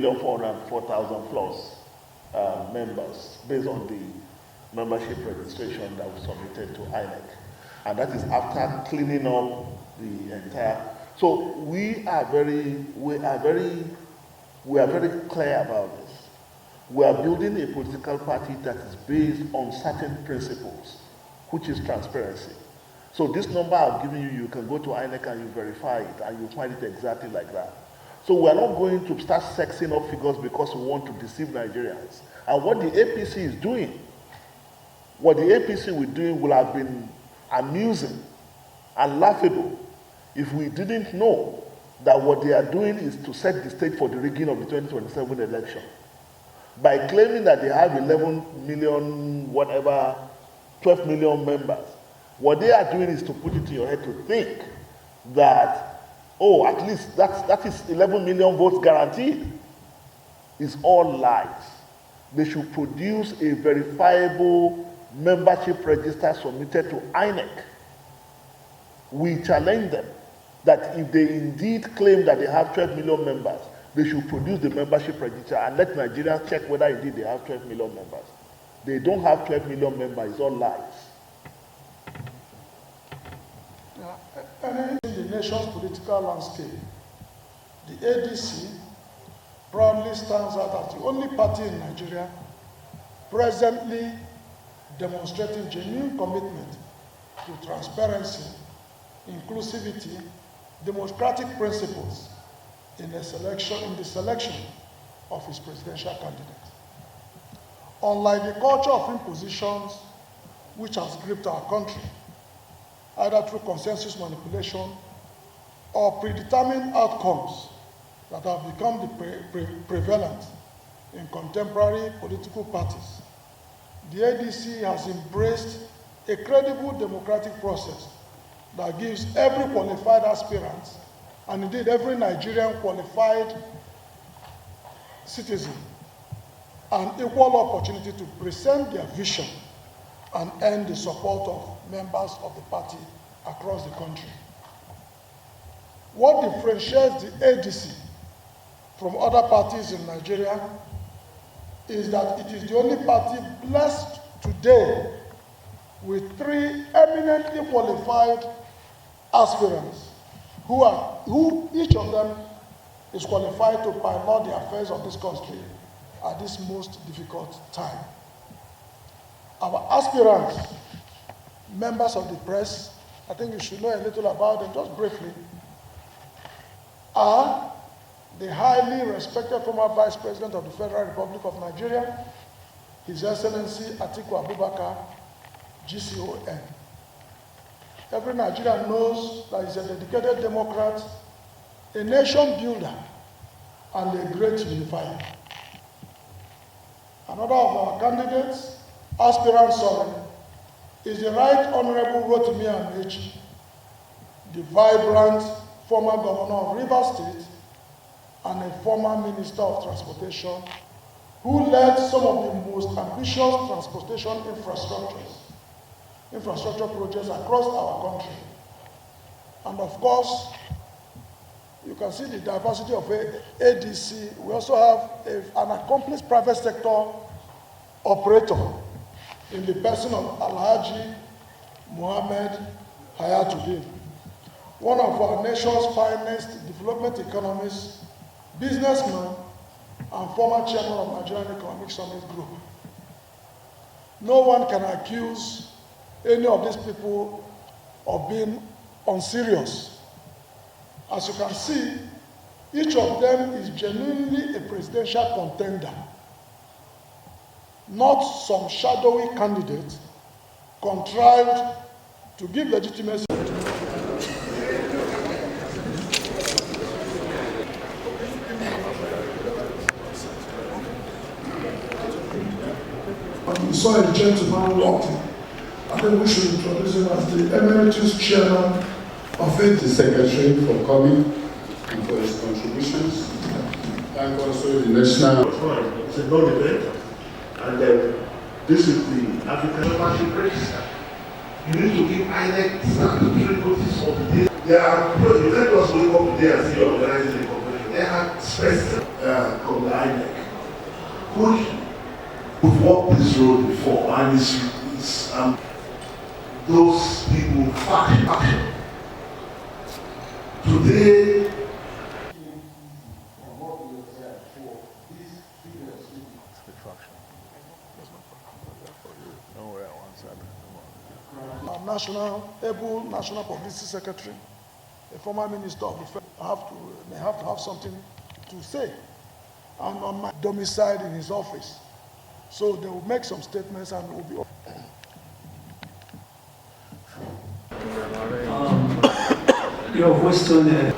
3,404,000 plus members based on the membership registration that was submitted to INEC. And that is after cleaning up the entire. So we are very clear about this. We are building a political party that is based on certain principles, which is transparency. So this number I've given you, you can go to INEC and you verify it, and you find it exactly like that. So we are not going to start sexing up figures because we want to deceive Nigerians. And what the APC is doing, what the APC will do will have been amusing and laughable if we didn't know that what they are doing is to set the stage for the rigging of the 2027 election. By claiming that they have 11 million, whatever, 12 million members, what they are doing is to put it in your head to think that, oh, at least that is 11 million votes guaranteed. It's all lies. They should produce a verifiable membership register submitted to INEC. We challenge them that if they indeed claim that they have 12 million members, they should produce the membership register and let Nigerians check whether indeed they have 12 million members. They don't have 12 million members, it's all lies. In the nation's political landscape, the ADC proudly stands out as the only party in Nigeria presently demonstrating genuine commitment to transparency, inclusivity, democratic principles in the selection of its presidential candidate. Unlike the culture of impositions which has gripped our country, either through consensus manipulation or predetermined outcomes that have become prevalent in contemporary political parties, the ADC has embraced a credible democratic process that gives every qualified aspirant, and indeed every Nigerian qualified citizen, an equal opportunity to present their vision and earn the support of members of the party across the country. What differentiates the ADC from other parties in Nigeria is that it is the only party blessed today with 3 eminently qualified aspirants who each of them is qualified to pilot the affairs of this country at this most difficult time. Our aspirants, members of the press, I think you should know a little about them, just briefly, are the highly respected former Vice President of the Federal Republic of Nigeria, His Excellency Atiku Abubakar, GCON. Every Nigerian knows that he's a dedicated Democrat, a nation builder, and a great unifier. Another of our candidates, aspirant is the Right Honorable Rotimi Amaechi, the vibrant former governor of Rivers State and a former Minister of Transportation who led some of the most ambitious transportation infrastructure projects across our country. And of course, you can see the diversity of ADC. We also have an accomplished private sector operator in the person of Alhaji Mohammed Hayatuddin, one of our nation's finest development economists, businessman, and former chairman of Nigerian Economic Summit Group. No one can accuse any of these people of being unserious. As you can see, each of them is genuinely a presidential contender, not some shadowy candidate contrived to give legitimacy. We saw a gentleman walking. I think we should introduce him as the Emeritus Chairman of it. The Secretary for coming and for his contributions. Thank also the National. It's a non-event, and this is the African Membership Register. You need to give INEC statutory notice of the day. They are, you let us wake up today and see you organizing the convention. they had president called the INEC, which we've walked this road before, and it's those people faction. Today, able national publicity secretary, a former minister of defense, may have to have something to say. And on my domicile in his office. So they will make some statements and will be. Your voice tone.